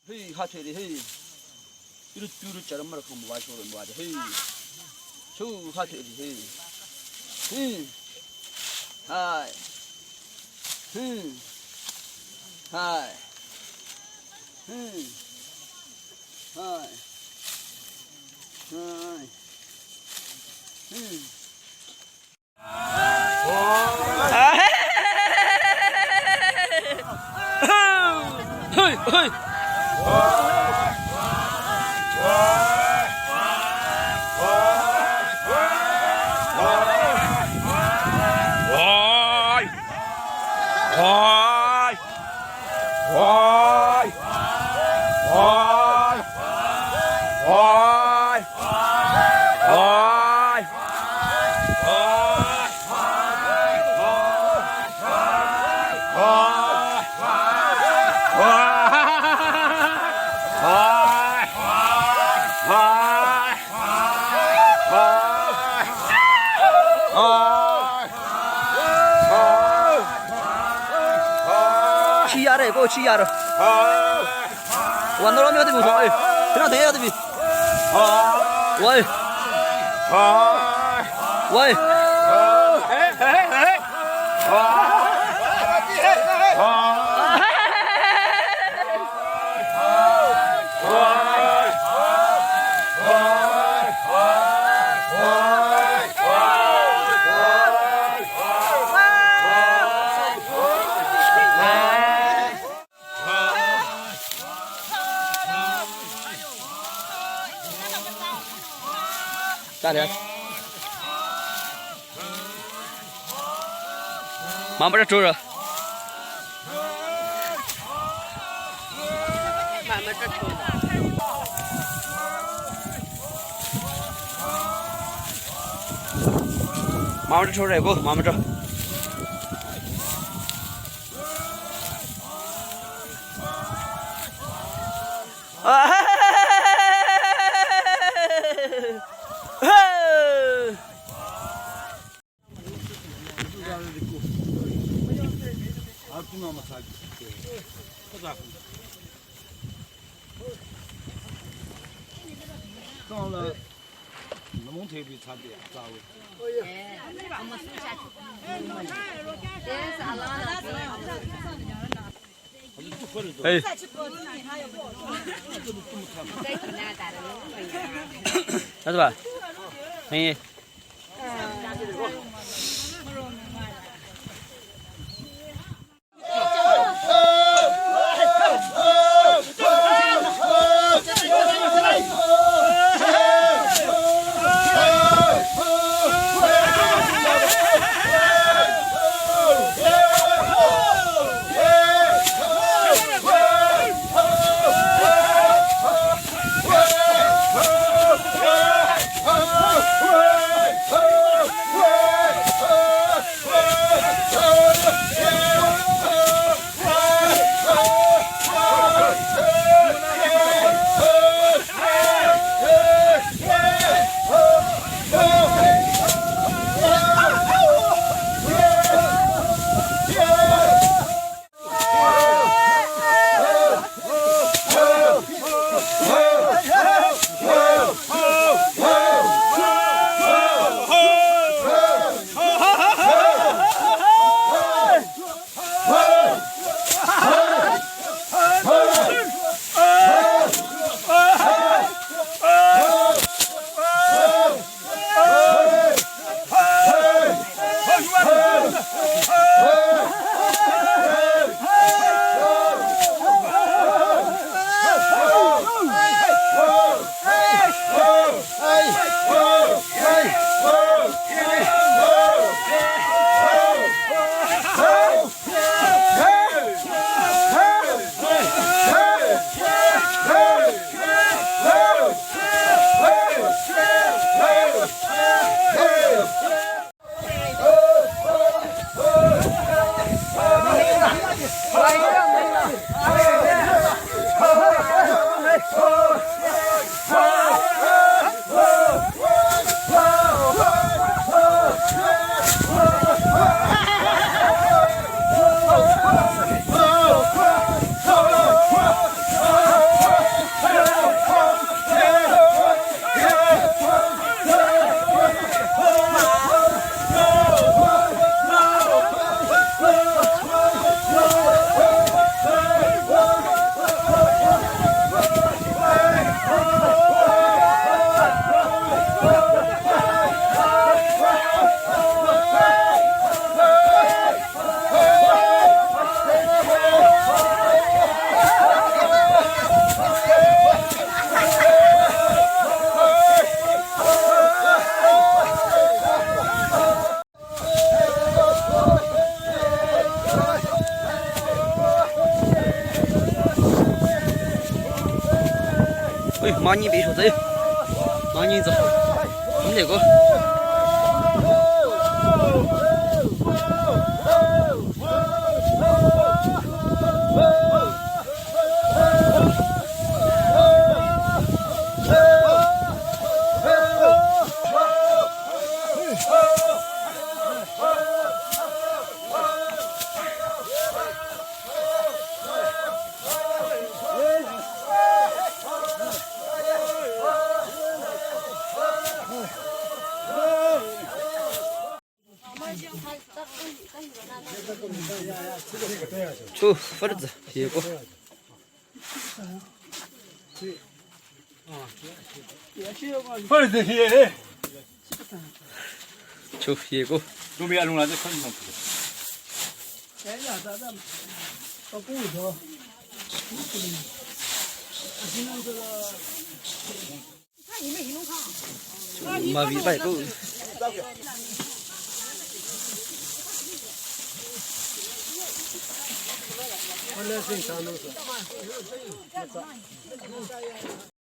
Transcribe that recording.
嘿，哈吹的嘿，有点这了没得看不完说了没完的嘿，手哈吹的嘿，嗨，嗨，嗨，嘿。치야래 고 치야래 완도로 미어도 무서 어 그냥 돼야 돼 와이 와이咋的？妈把这走着。妈把这走着。妈把这走着不？妈把这。啊！刚了，那么特别差点，咋回？我们收下去。这是阿拉的。哎。啥子吧？哎。Hey! 哎，马尼别说这，马尼子，那个。 出分子一个，分子些，出一个，准备弄了这看上去。马尾巴够。 我那是上头是。